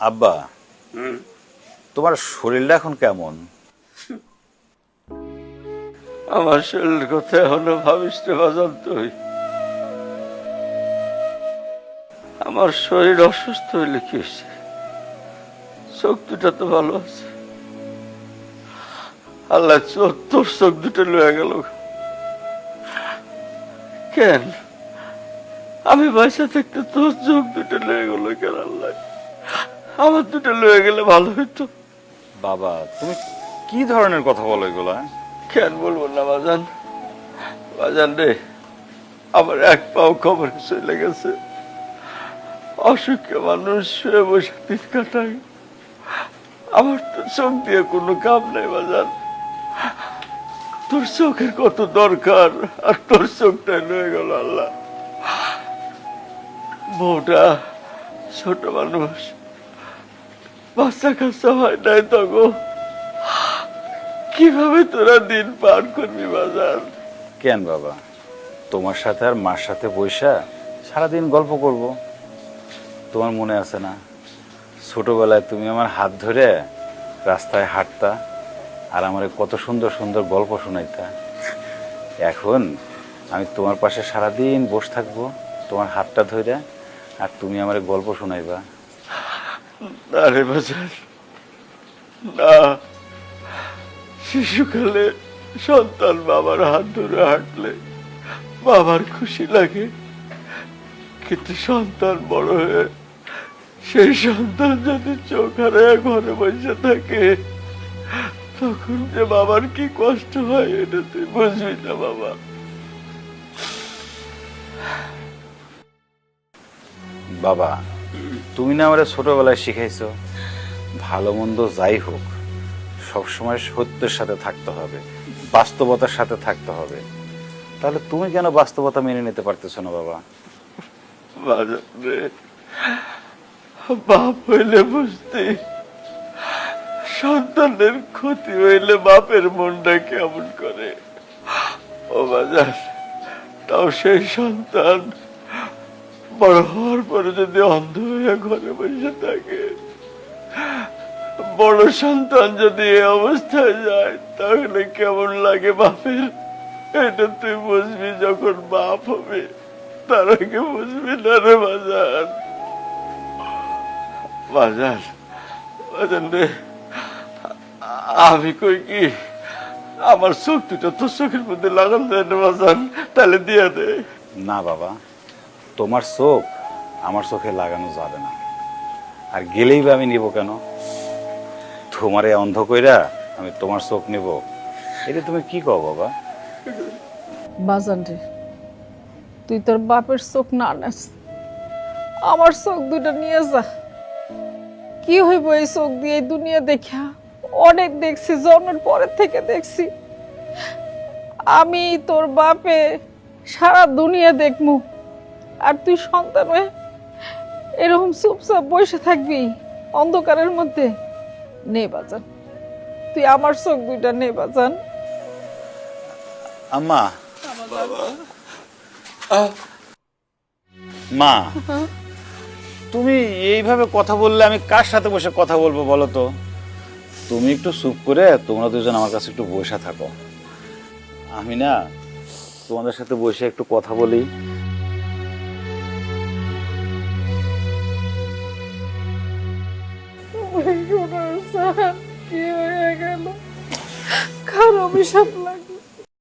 আব্বা, তোমার শরীরটা এখন কেমন? আমার শরীরের কথা এখনো ভাবিস রে বাজান তুই? আমার শরীর অসুস্থ হইলে কি হয়েছে? চোখ দুটা তো ভালো আছে। আল্লাহ তোর চোখ দুটো লয়ে গেল কেন? আমি পয়সা থাকতে তোর চোখ দুটো লয়ে গেল কেন? আল্লাহ আমার দুটো লয়ে গেলে ভালো হইতো। বাবা, তুমি কি ধরনের কথা বলো এগুলা? কেন বলবো না বাজান? বাজান রে, আমার এক পাও খবর চলে গেছে। অসুখে মানুষ শুয়ে বসে দিন কাটায়, আমার তো চোখ দিয়ে কোনো কাম নাই বাজান। তোর চোখের কত দরকার, আর তোর চোখটাই লয়ে গেল আল্লাহ। বউটা ছোট মানুষ, বাচ্চা কাচ্চা হয় নাই তখন, কিভাবে তোরা দিন পার করবি বাজার? কেন বাবা, তোমার সাথে আর মার সাথে বইসা সারাদিন গল্প করব। তোমার মনে আছে না, ছোটবেলায় তুমি আমার হাত ধরে রাস্তায় হাঁটতা আর আমার কত সুন্দর সুন্দর গল্প শোনাইতা। এখন আমি তোমার পাশে সারাদিন বসে থাকবো, তোমার হাতটা ধরে, আর তুমি আমার গল্প শোনাইবা। না রে বাজার, না। শিশুকালে সন্তান বাবার হাত ধরে হাঁটলে বাবার খুশি লাগে, কিন্তু সন্তান বড় হয়ে সেই সন্তান যদি চোখ হারায় ঘরে বসে থাকে, তখন যে বাবার কি কষ্ট হয় এটা তুই বুঝবি না বাবা। বাবা, তুমি না আমার ছোটবেলায় শিখাইছো, ভালো মন্দ যাই হোক সবসময় সত্যের সাথে থাকতে হবে, বাস্তবতার সাথে থাকতে হবে। তাহলে তুমি কেন বাস্তবতা মেনে নিতে পারতেছো না বাবা? বাজার রে, বাপ হইলে বুঝতে, সন্তানের ক্ষতি হইলে বাপের মনটা কেমন করে। ও বাজার, তাও সেই সন্তান বড় হওয়ার পরে যদি অন্ধ হয়ে ঘরে বসে থাকে, বড় সন্তান যদি এই অবস্থায় যায়, তাহলে কেমন লাগে বাপের? এটা তুই বুঝবি যখন বাপ হবে, তার আগে বুঝবি না রে বাজার। বাজার, বাজার রে, আমি কই কি, আমার চোখ দুটো তোর চোখের মধ্যে লাগান যায় না বাজান? তাহলে দিয়ে দে। না বাবা, তোমার চোখ আমার চোখে লাগানো যাবে না, আর গেলেই বা আমি নিব কেন? তোমারে অন্ধ কইরা আমি তোমার চোখ নিব? এটা তুমি কি কও বাবা? বাজান রে, তুই তোর বাপের চোখ না নেস, আমার চোখ দুটো নিয়ে যা। কি হইব এই চোখ দিয়ে? এই দুনিয়া দেখা অনেক দেখছি, জন্মের পরের থেকে দেখছি। আমি তোর বাপে সারা দুনিয়া দেখমু, আর তুই সন্তান হয়ে এরকম চুপচাপ বসে থাকবি অন্ধকারের মধ্যে? নে বাজান, তুই আমার চোখ দুইটা নে বাজান। আম্মা, মা, তুমি এইভাবে কথা বললে আমি কার সাথে বসে কথা বলবো বলো তো? তুমি একটু চুপ করে তোমরা দুজন আমার কাছে একটু বসে থাকো, আমি না তোমাদের সাথে বসে একটু কথা বলি। কি হয়ে গেল? কার অভিশাপ লাগে?